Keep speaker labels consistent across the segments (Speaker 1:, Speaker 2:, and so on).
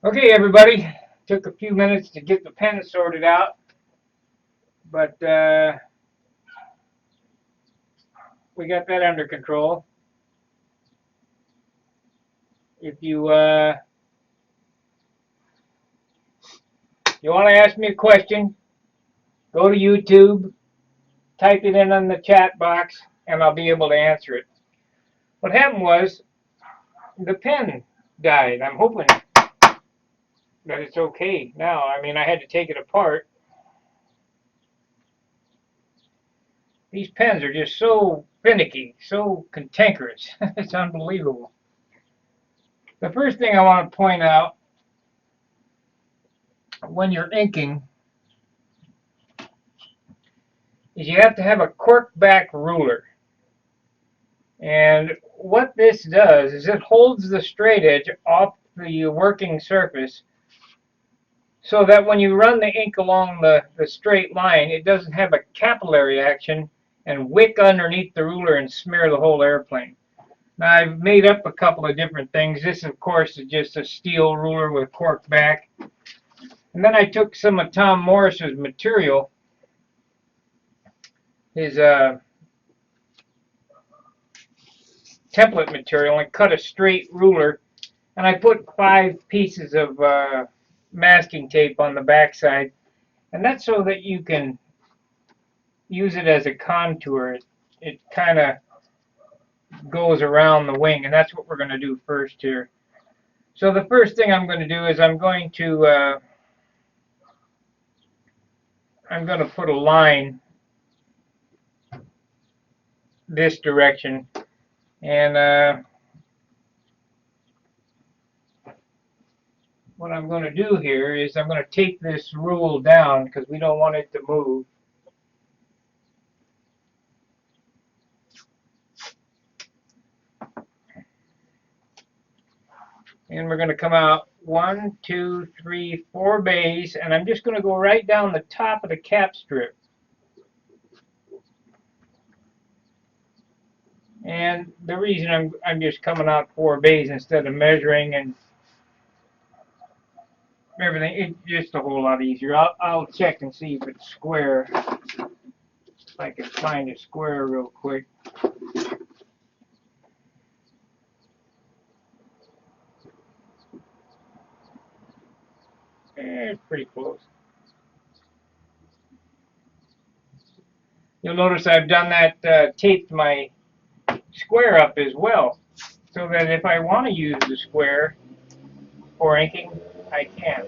Speaker 1: Okay, everybody. Took a few minutes to get the pen sorted out, but we got that under control. If you want to ask me a question, go to YouTube, type it in the chat box, and I'll be able to answer it. What happened was the pen died. I'm hoping that it's okay now. I mean, I had to take it apart. These pens are just so finicky, so cantankerous. It's unbelievable. The first thing I want to point out when you're inking is you have to have a cork back ruler. And what this does is it holds the straight edge off the working surface so that when you run the ink along the straight line, it doesn't have a capillary action and wick underneath the ruler and smear the whole airplane. Now, I've made up a couple of different things. This, of course, is just a steel ruler with cork back. And then I took some of Tom Morris's material, his template material, and cut a straight ruler, and I put 5 pieces of masking tape on the backside, and that's so that you can use it as a contour. It kind of goes around the wing, and that's what we're going to do first here. So the first thing I'm going to do is I'm going to put a line this direction, and what I'm going to do here is I'm going to take this rule down because we don't want it to move. And we're going to come out 1, 2, 3, 4 bays, and I'm just going to go right down the top of the cap strip. And the reason I'm just coming out 4 bays instead of measuring and everything, it's just a whole lot easier. I'll check and see if it's square. If I can find a square real quick. It's pretty close. You'll notice I've done that, taped my square up as well, so that if I want to use the square for inking, I can.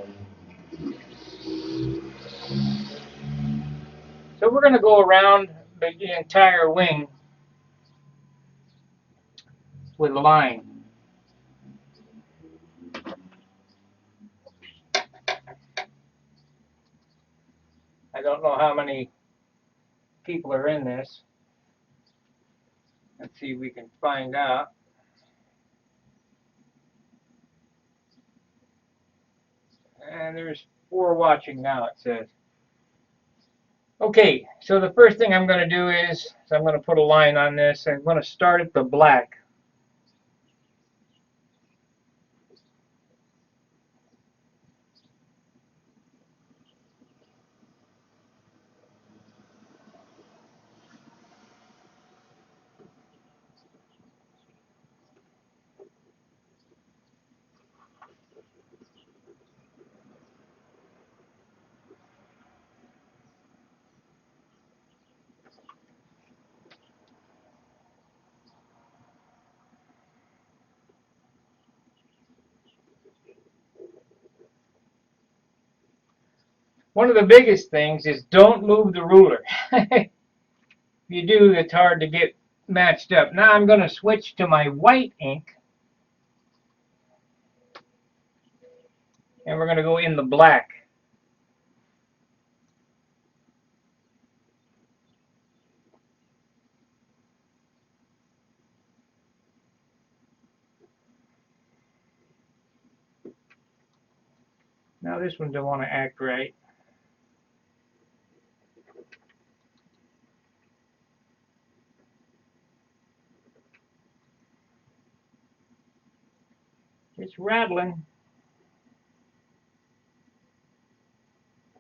Speaker 1: So we're going to go around the entire wing with a line. I don't know how many people are in this. Let's see if we can find out. And there's 4 watching now, it says. Okay, so the first thing I'm going to do is I'm going to put a line on this. I'm going to start at the black. One of the biggest things is don't move the ruler. If you do, it's hard to get matched up. Now I'm going to switch to my white ink, and we're going to go in the black. Now this one don't want to act right. It's rattling.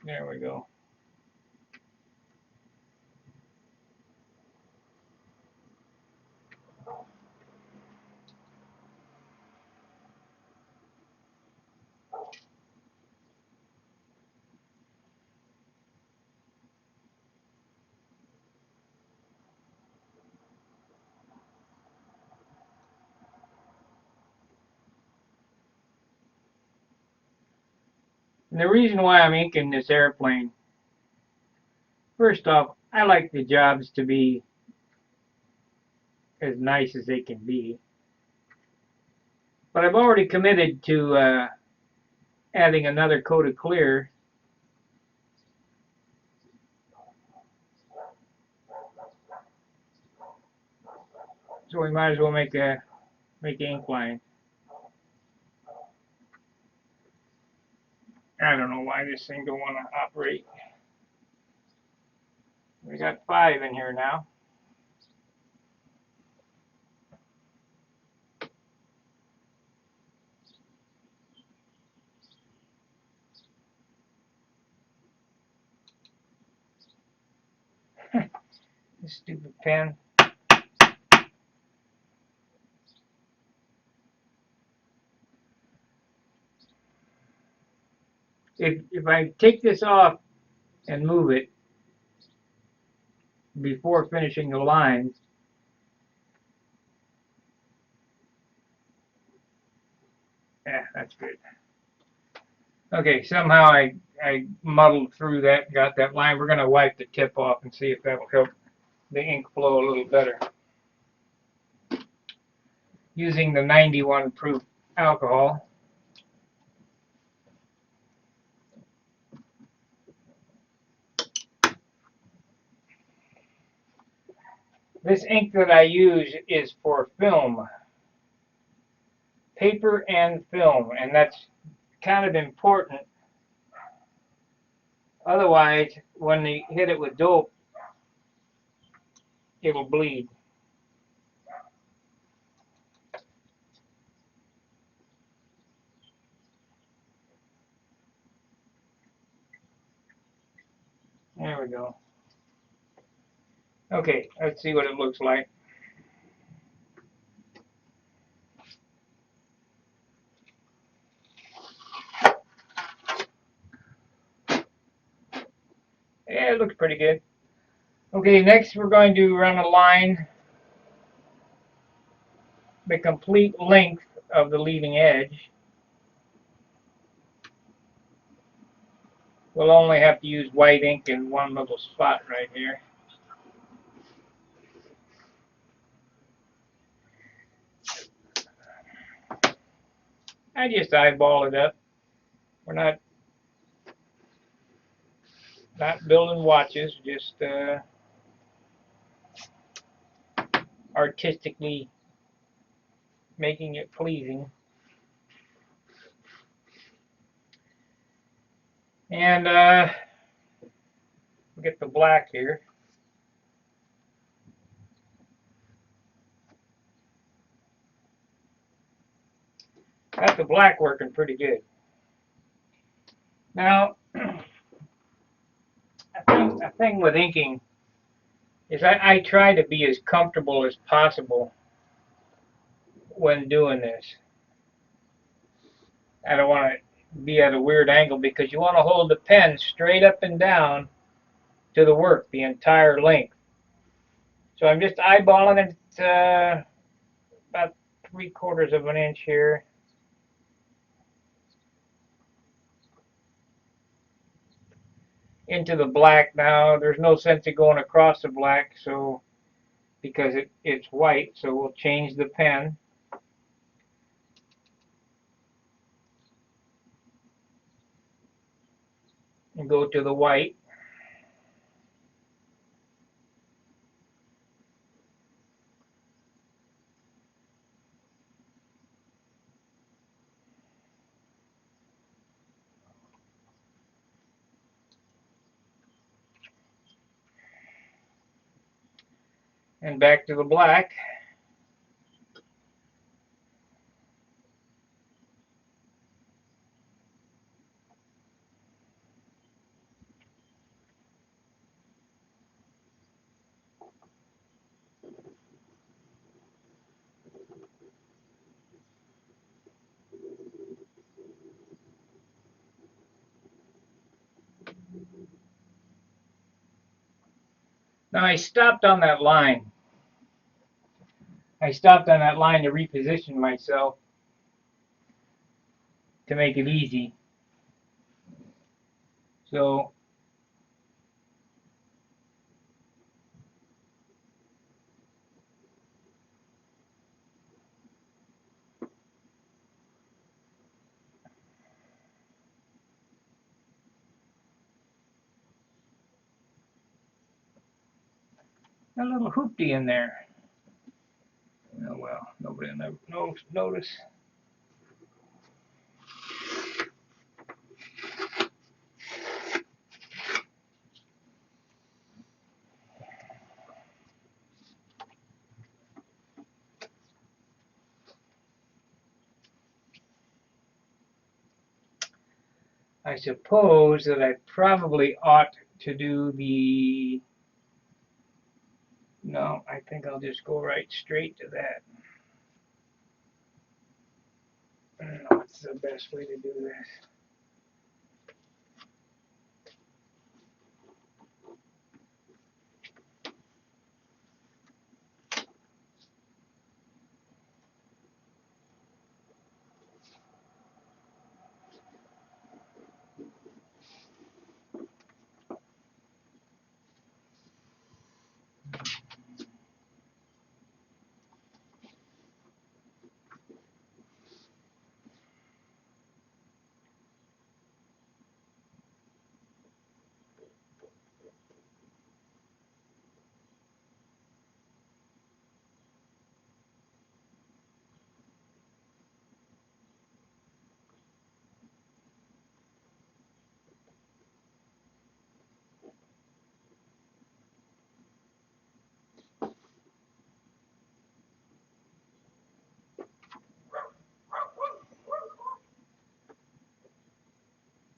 Speaker 1: There we go. And the reason why I'm inking this airplane, first off, I like the jobs to be as nice as they can be. But I've already committed to adding another coat of clear. So we might as well make an ink line. I don't know why this thing don't want to operate. We got 5 in here now. This stupid pen. If I take this off and move it before finishing the lines, yeah, that's good. Okay, somehow I muddled through that, got that line. We're going to wipe the tip off and see if that'll help the ink flow a little better. Using the 91 proof alcohol. This ink that I use is for film, paper and film, and that's kind of important. Otherwise, when they hit it with dope, it'll bleed. There we go. Okay, let's see what it looks like. Yeah, it looks pretty good. Okay, next we're going to run a line the complete length of the leading edge. We'll only have to use white ink in one little spot right here. I just eyeball it up. We're not building watches, just artistically making it pleasing. And we'll get the black here. Got the black working pretty good. Now, a thing with inking is I try to be as comfortable as possible when doing this. I don't want to be at a weird angle because you want to hold the pen straight up and down to the work, the entire length. So I'm just eyeballing it about 3/4 of an inch here. Into the black now. There's no sense of going across the black, so because it's white, so we'll change the pen. And go to the white. And back to the black. Now I stopped on that line. I stopped on that line to reposition myself to make it easy. So a little hoopty in there. Oh well, nobody will never notice. I suppose that I probably ought to do the... No, I think I'll just go right straight to that. I don't know what's the best way to do this.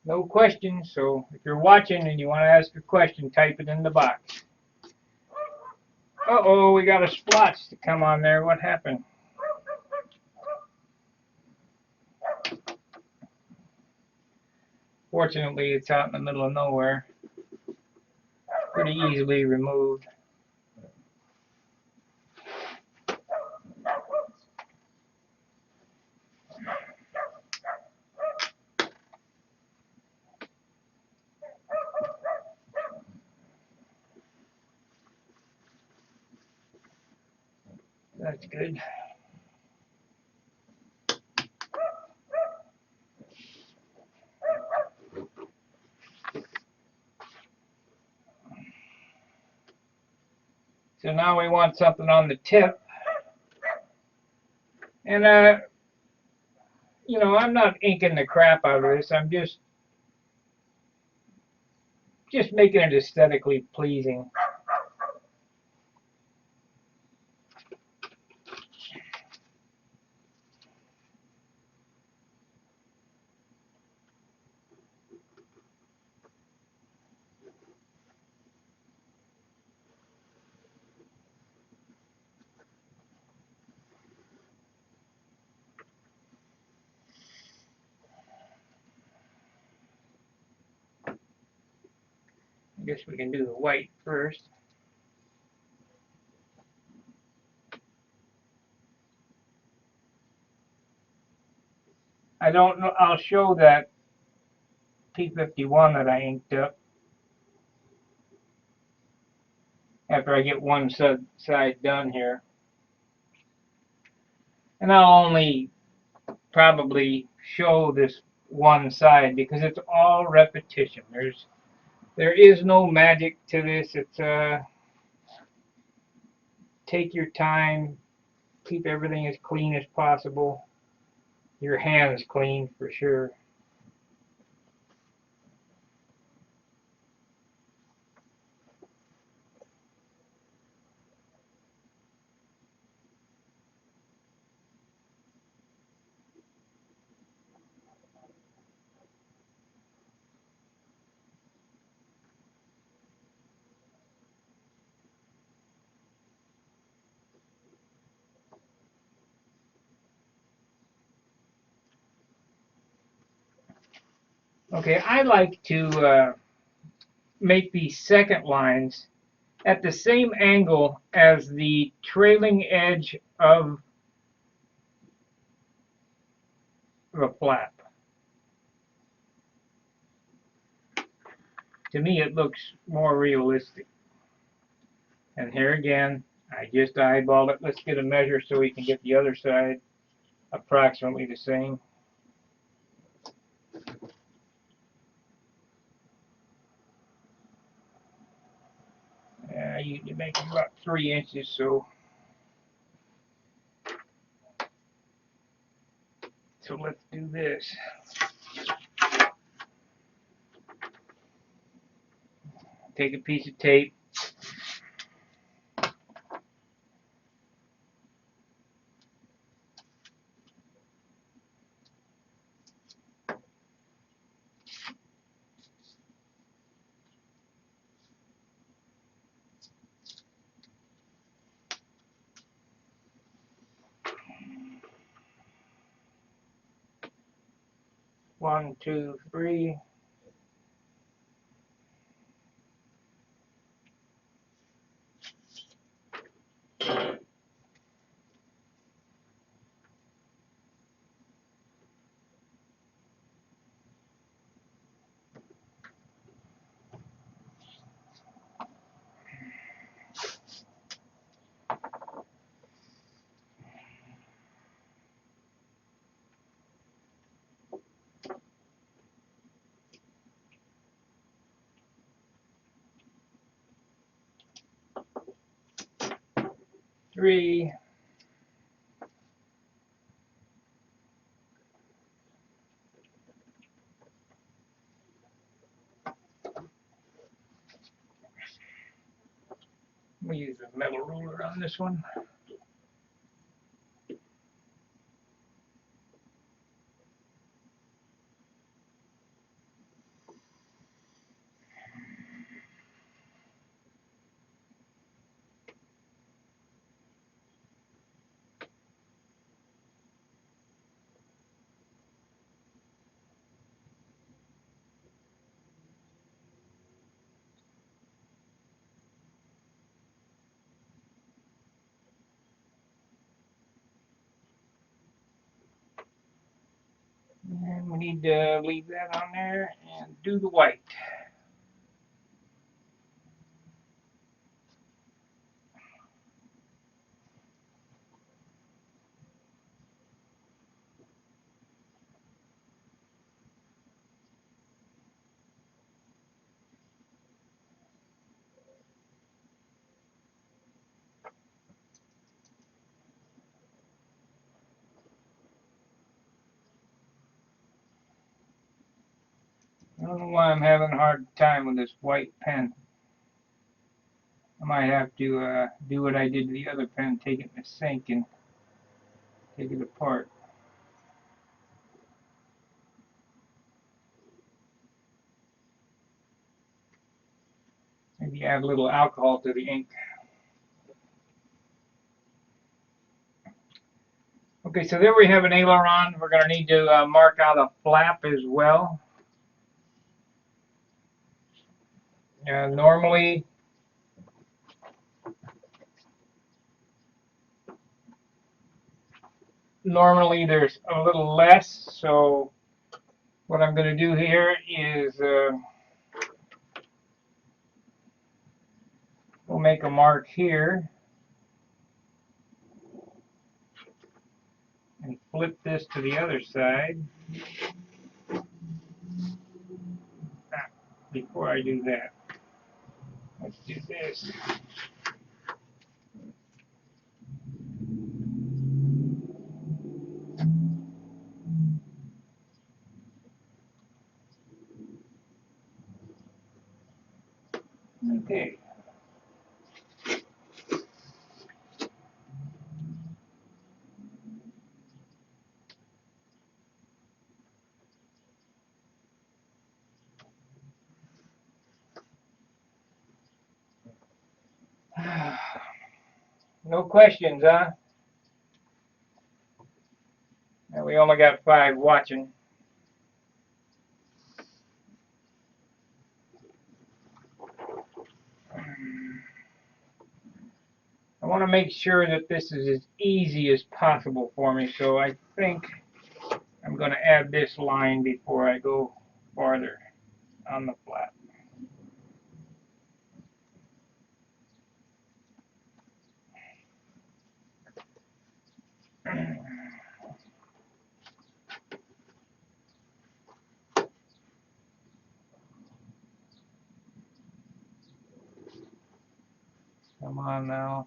Speaker 1: No questions, so if you're watching and you want to ask a question, type it in the box. Uh-oh, we got a splotch to come on there. What happened? Fortunately, it's out in the middle of nowhere. Pretty easily removed. That's good. So now we want something on the tip. And, you know, I'm not inking the crap out of this. I'm just making it aesthetically pleasing. I guess we can do the white first. I don't know. I'll show that P51 that I inked up after I get one side done here. And I'll only probably show this one side because it's all repetition. There is no magic to this. It's take your time, keep everything as clean as possible. Your hands clean for sure. Okay, I like to make these second lines at the same angle as the trailing edge of the flap. To me, it looks more realistic. And here again, I just eyeballed it. Let's get a measure so we can get the other side approximately the same. You make it about 3 inches, so let's do this. Take a piece of tape. One, two, three. Three. We use a metal ruler on this one. And we need to leave that on there and do the white. I don't know why I'm having a hard time with this white pen. I might have to do what I did to the other pen, take it in the sink and take it apart. Maybe add a little alcohol to the ink. Okay, so there we have an aileron. We're going to need to mark out a flap as well. Normally, there's a little less, so what I'm going to do here is we'll make a mark here and flip this to the other side. Before I do that, let's do this. Okay. No questions, huh? And we only got 5 watching. I want to make sure that this is as easy as possible for me, so I think I'm going to add this line before I go farther on the flat. Come on now.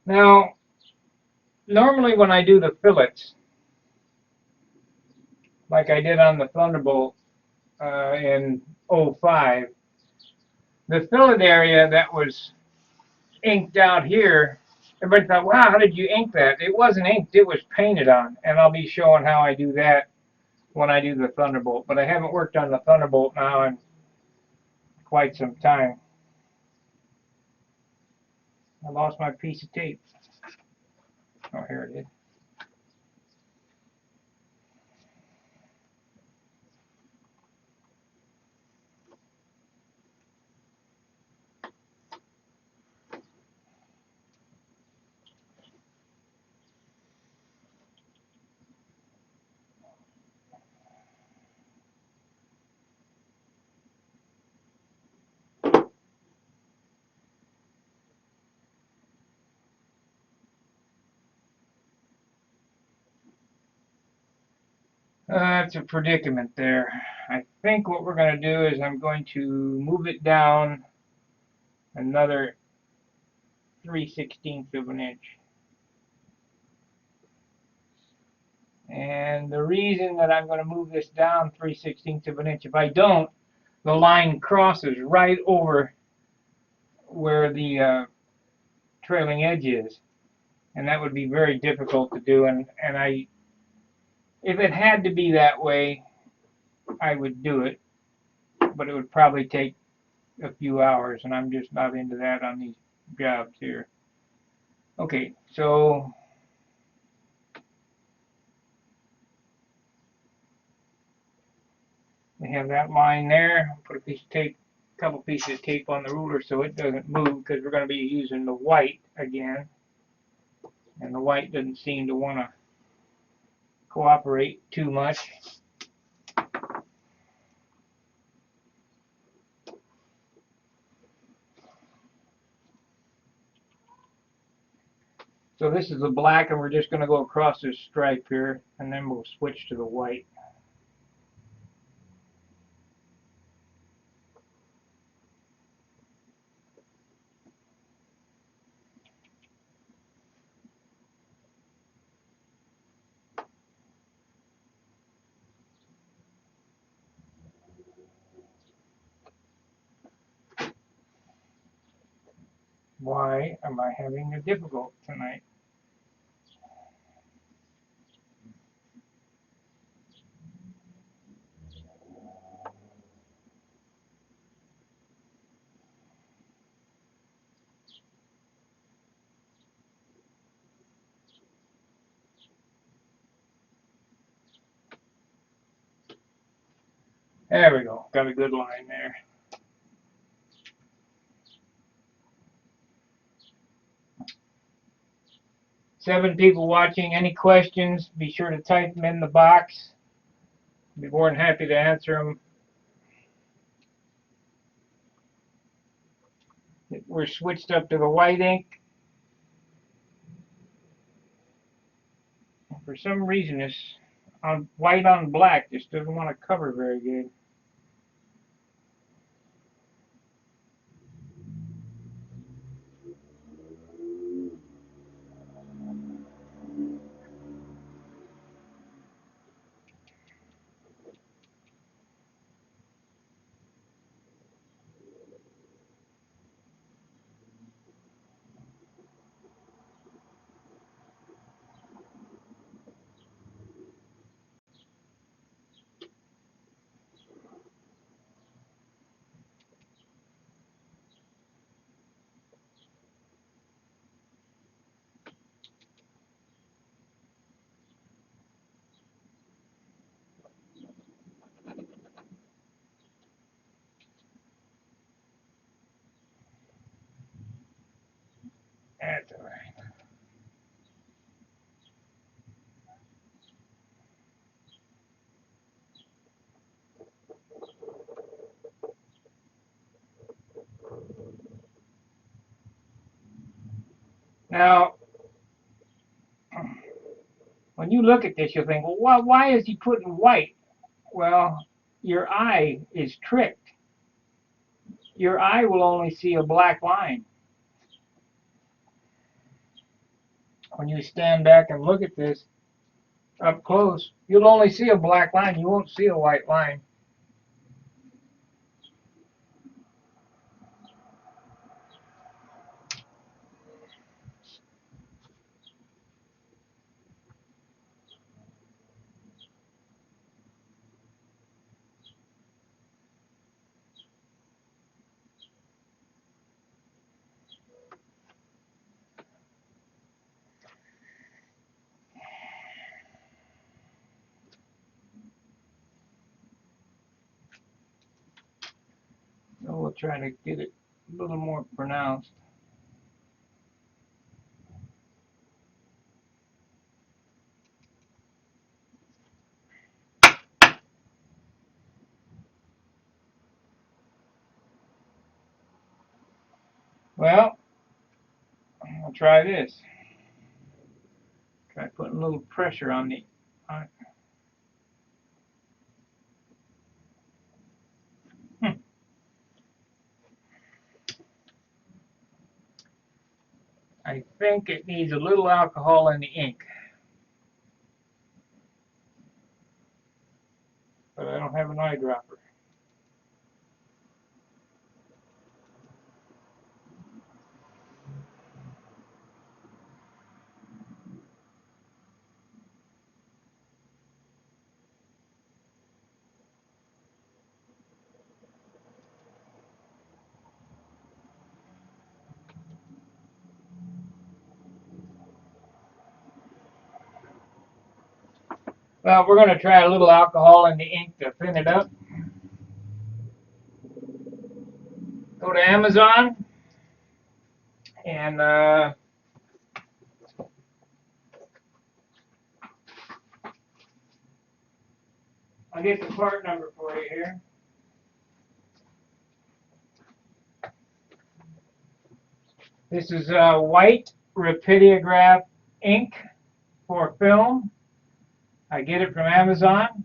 Speaker 1: Now, normally when I do the fillets, like I did on the Thunderbolt in '05, the fillet area that was inked out here, everybody thought, wow, how did you ink that? It wasn't inked, it was painted on. And I'll be showing how I do that when I do the Thunderbolt. But I haven't worked on the Thunderbolt now in quite some time. I lost my piece of tape. Oh, here it is. That's a predicament there. I think what we're going to do is I'm going to move it down another 3/16 of an inch. And the reason that I'm going to move this down 3/16 of an inch, if I don't, the line crosses right over where the trailing edge is. And that would be very difficult to do. And if it had to be that way, I would do it. But it would probably take a few hours, and I'm just not into that on these jobs here. Okay, so we have that line there. Put a piece of tape, a couple pieces of tape on the ruler so it doesn't move, because we're going to be using the white again, and the white doesn't seem to want to cooperate too much. So this is the black, and we're just going to go across this stripe here, and then we'll switch to the white. Why am I having a difficult tonight? There we go. Got a good line there. Seven people watching. Any questions, be sure to type them in the box. I'll be more than happy to answer them. We're switched up to the white ink. For some reason, this on white on black just doesn't want to cover very good. Now, when you look at this, you'll think, well, why is he putting white? Well, your eye is tricked. Your eye will only see a black line. When you stand back and look at this up close, you'll only see a black line. You won't see a white line. So we'll try to get it a little more pronounced. Well, I'll try this. Try putting a little pressure on the eye. I think it needs a little alcohol in the ink, but I don't have an eyedropper. Well, we're going to try a little alcohol in the ink to thin it up. Go to Amazon and I'll get the part number for you here. This is white rapidograph ink for film. I get it from Amazon,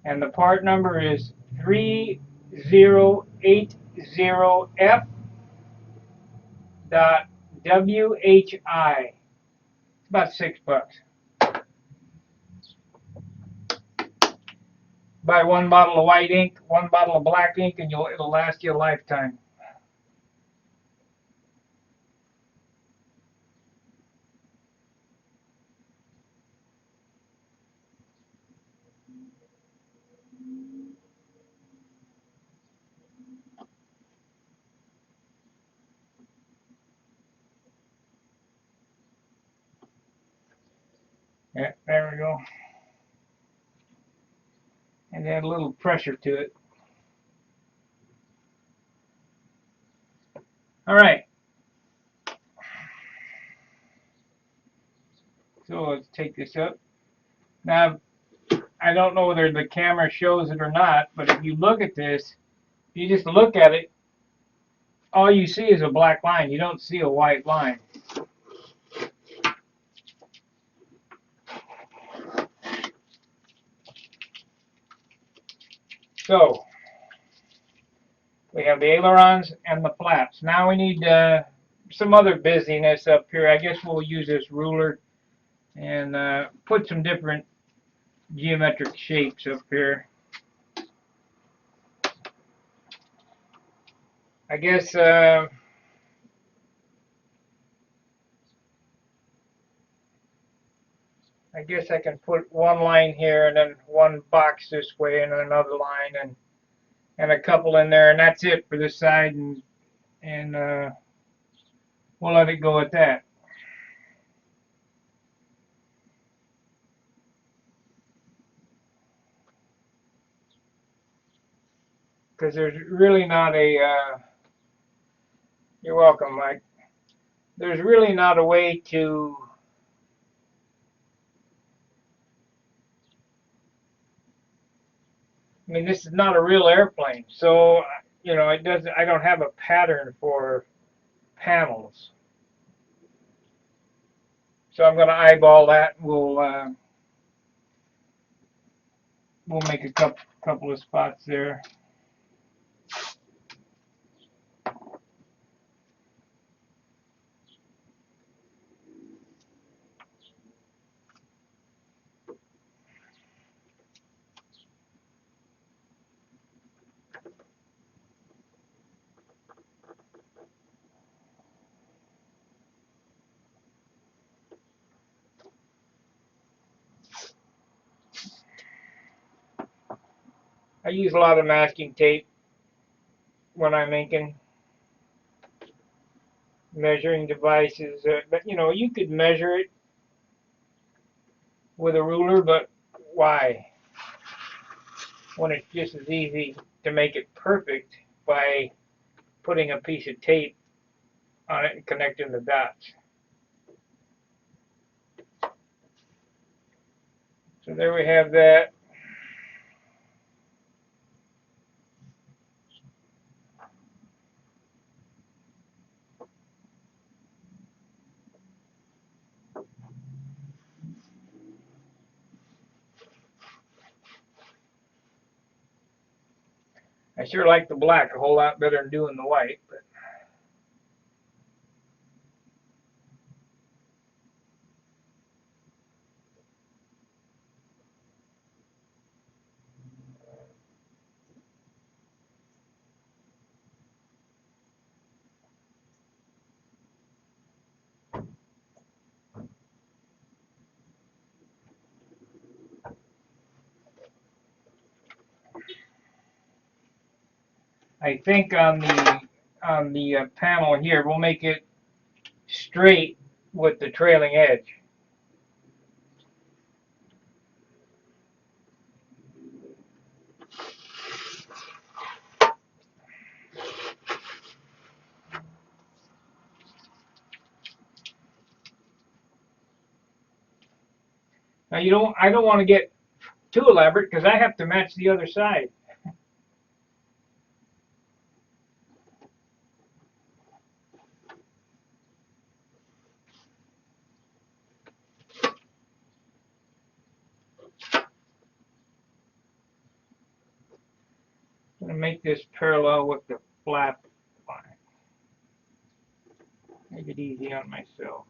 Speaker 1: and the part number is 3080F.WHI. It's about $6. Buy one bottle of white ink, one bottle of black ink, and it'll last you a lifetime. Yeah, there we go. And add a little pressure to it. All right. So let's take this up. Now, I don't know whether the camera shows it or not, but if you look at this, if you just look at it, all you see is a black line. You don't see a white line. So, we have the ailerons and the flaps. Now we need some other busyness up here. I guess we'll use this ruler and put some different geometric shapes up here. I guess I can put one line here and then one box this way and another line and a couple in there, and that's it for this side, and we'll let it go at that. Because there's really not a you're welcome, Mike. There's really not a way to I mean, this is not a real airplane, so you know it doesn't. I don't have a pattern for panels. So I'm going to eyeball that. We'll make a couple of spots there. I use a lot of masking tape when I'm inking. Measuring devices, but you know, you could measure it with a ruler, but why? When it's just as easy to make it perfect by putting a piece of tape on it and connecting the dots. So there we have that. I sure like the black a whole lot better than doing the white, but I think on the panel here, we'll make it straight with the trailing edge. Now I don't want to get too elaborate because I have to match the other side. I'm going to make this parallel with the flap line. Make it easy on myself.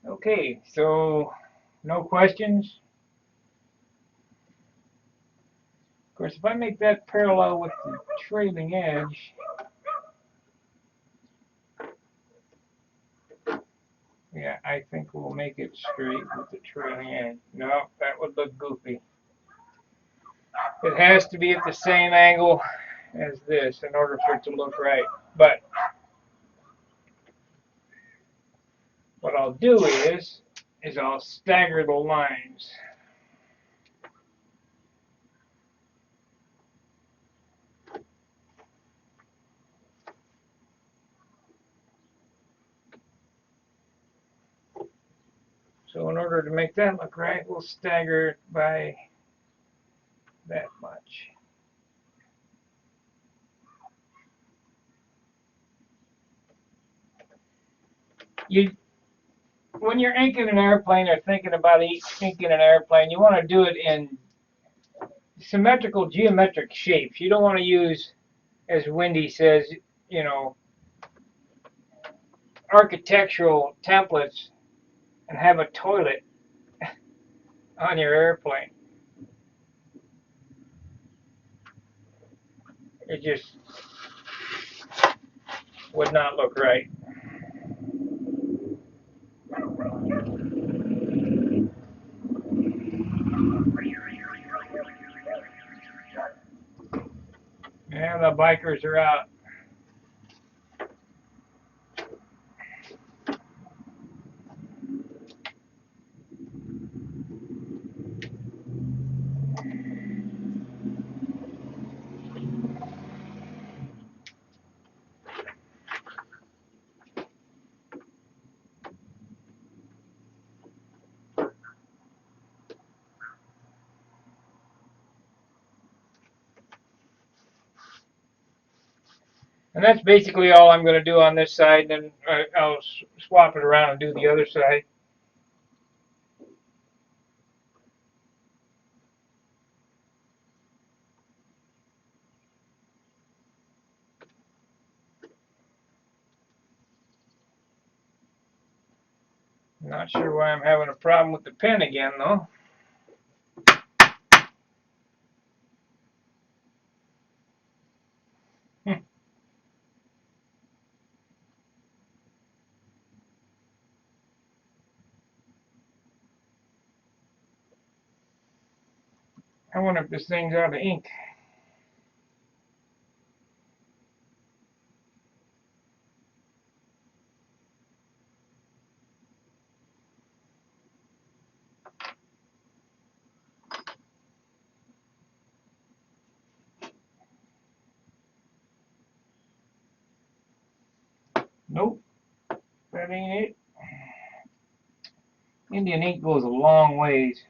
Speaker 1: Okay, so no questions? Of course, if I make that parallel with the trailing edge, yeah, I think we'll make it straight with the trailing edge. No, that would look goofy. It has to be at the same angle as this in order for it to look right. But what I'll do is I'll stagger the lines. So in order to make that look right, we'll stagger it by that much. When you're inking an airplane or thinking about inking an airplane, you want to do it in symmetrical geometric shapes. You don't want to use, as Wendy says, you know, architectural templates and have a toilet on your airplane. It just would not look right. And the bikers are out. And that's basically all I'm going to do on this side, and I'll swap it around and do the other side. Not sure why I'm having a problem with the pen again, though. I wonder if this thing's out of ink. Nope, that ain't it. Indian ink goes a long ways.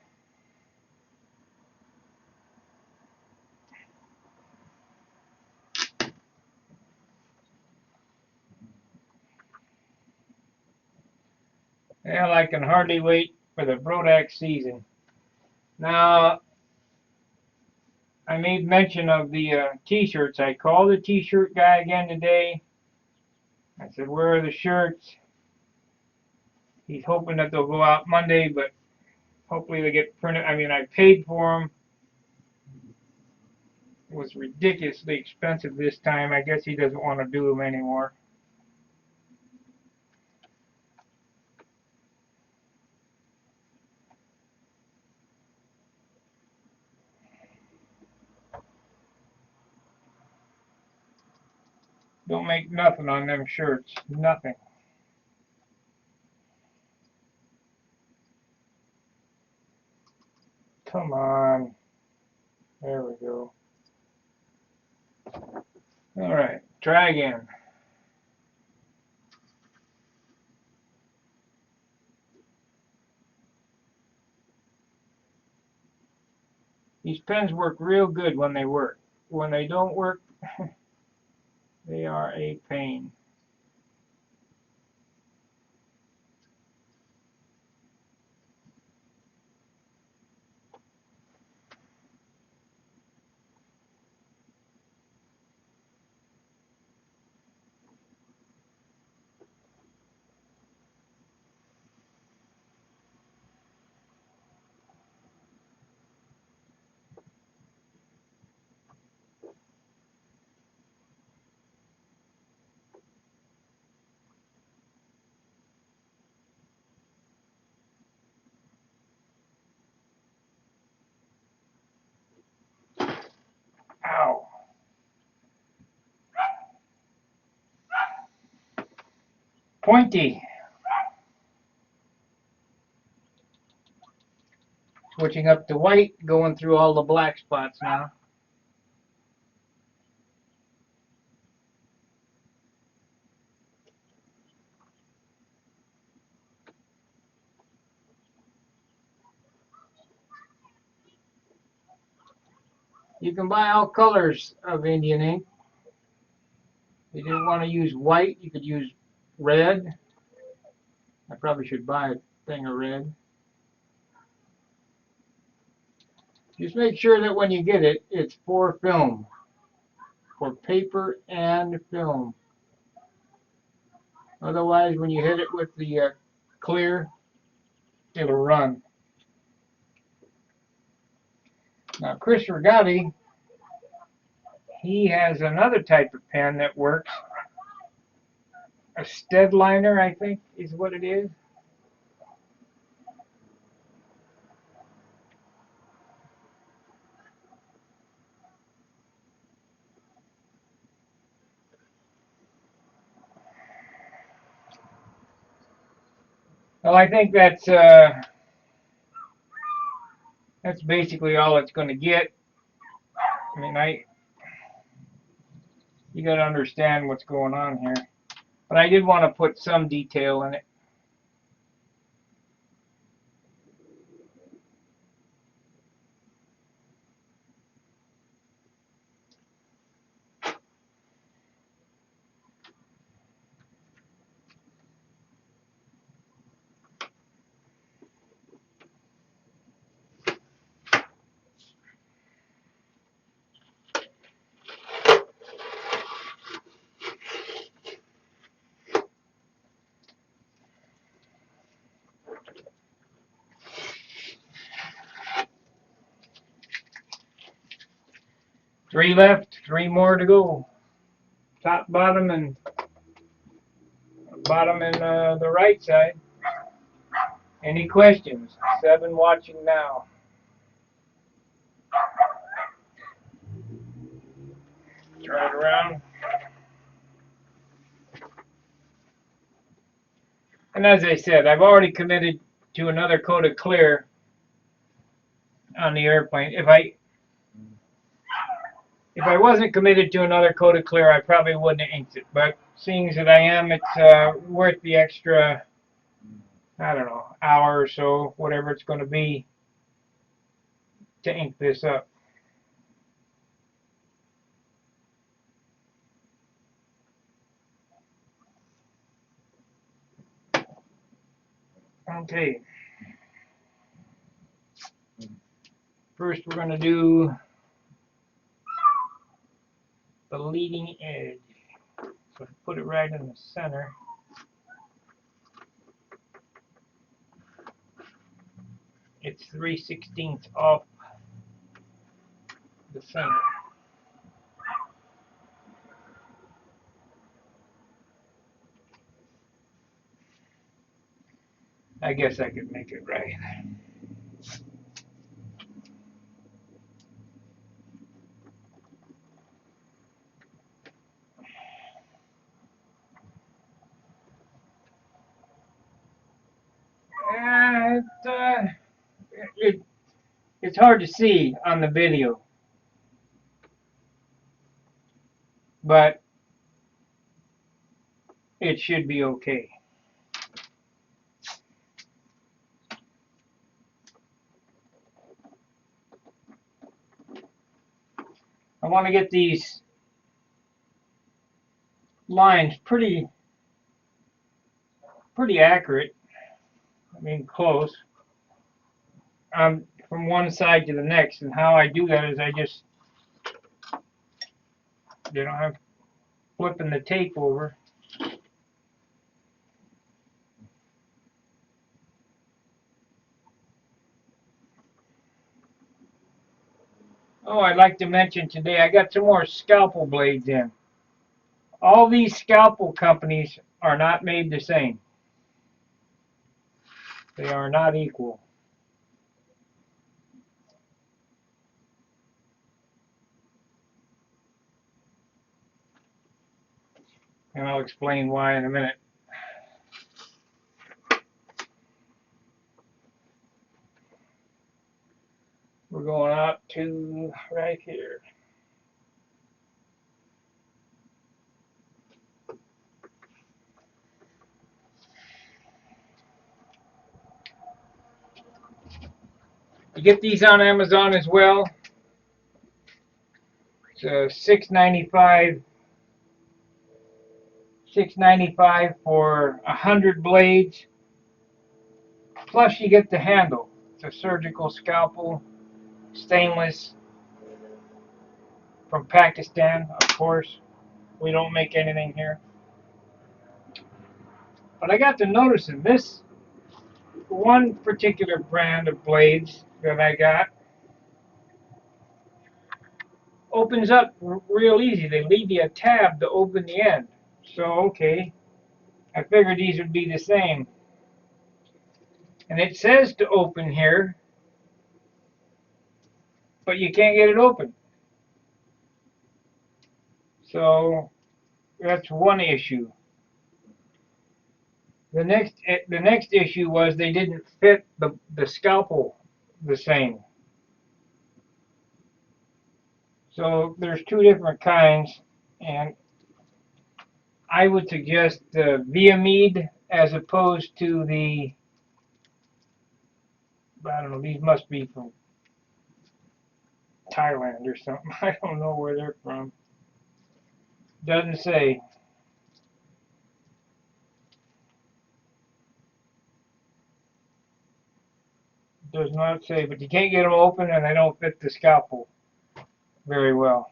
Speaker 1: Well, I can hardly wait for the Brodak season. Now, I made mention of the t-shirts. I called the t-shirt guy again today. I said, where are the shirts? He's hoping that they'll go out Monday, but hopefully they get printed. I mean, I paid for them. It was ridiculously expensive this time. I guess he doesn't want to do them anymore. Don't make nothing on them shirts. Nothing. Come on. There we go. All right. Try again. These pens work real good when they work. When they don't work, they are a pain. Ow. Pointy. Switching up to white, going through all the black spots now. You can buy all colors of Indian ink. If you didn't want to use white, you could use red. I probably should buy a thing of red. Just make sure that when you get it, it's for film. For paper and film. Otherwise, when you hit it with the clear, it'll run. Now, Chris Rigotti, he has another type of pen that works. A Steadliner, I think, is what it is. Well, I think that's basically all it's going to get. I mean, you got to understand what's going on here. But I did want to put some detail in it. 3 left, 3 more to go. Top, bottom, and the right side. Any questions? 7 watching now. Turn it around. And as I said, I've already committed to another coat of clear on the airplane. If I wasn't committed to another coat of clear, I probably wouldn't have inked it. But seeing as that I am, it's worth the extra, I don't know, hour or so, whatever it's going to be, to ink this up. Okay. First, we're going to do the leading edge. So put it right in the center. It's 3/16 off the center. I guess I could make it right. It's hard to see on the video, but it should be okay. I want to get these lines pretty accurate. I mean, close. From one side to the next, and how I do that is I just, I'm flipping the tape over. Oh, I'd like to mention today I got some more scalpel blades in. All these scalpel companies are not made the same. They are not equal. And I'll explain why in a minute. We're going out to right here. You get these on Amazon as well. It's $6.95. $6.95 for 100 blades. Plus you get the handle. It's a surgical scalpel, stainless, from Pakistan, of course. We don't make anything here. But I got to noticing this one particular brand of blades that I got opens up real easy. They leave you a tab to open the end. So, okay, I figured these would be the same. And it says to open here, but you can't get it open. So that's one issue. The next issue was they didn't fit the scalpel the same. So there's 2 different kinds, and I would suggest the Viamede as opposed to the, I don't know, these must be from Thailand or something. I don't know where they're from. Doesn't say. Does not say, but you can't get them open and they don't fit the scalpel very well.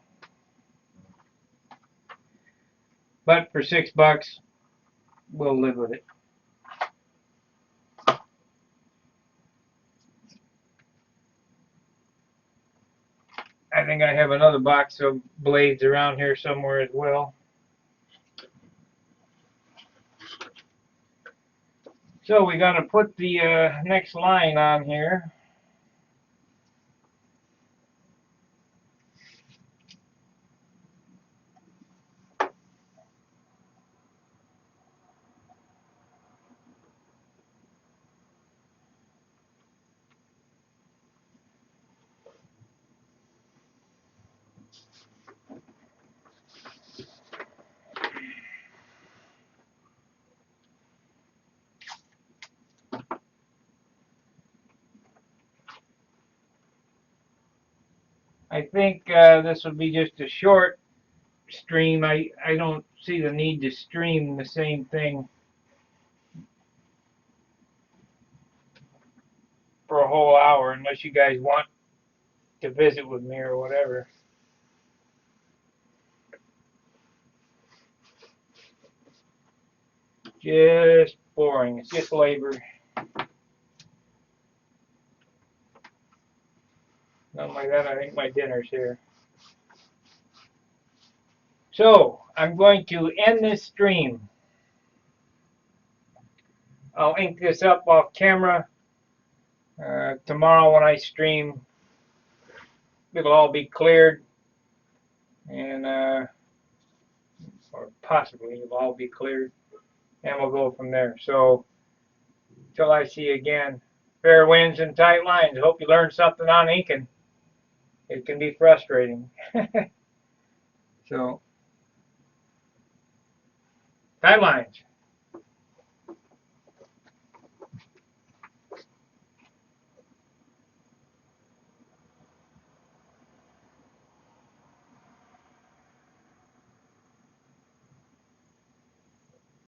Speaker 1: But for $6, we'll live with it. I I think I have another box of blades around here somewhere as well. So we got to put the next line on here. I think this will be just a short stream. I don't see the need to stream the same thing for a whole hour unless you guys want to visit with me or whatever. Just boring. It's just labor. Nothing like that. I think my dinner's here. So I'm going to end this stream. I'll ink this up off camera. Tomorrow when I stream, it'll all be cleared, and or possibly it'll all be cleared, and we'll go from there. So till I see you again, fair winds and tight lines. Hope you learned something on inking. It can be frustrating. So tight lines.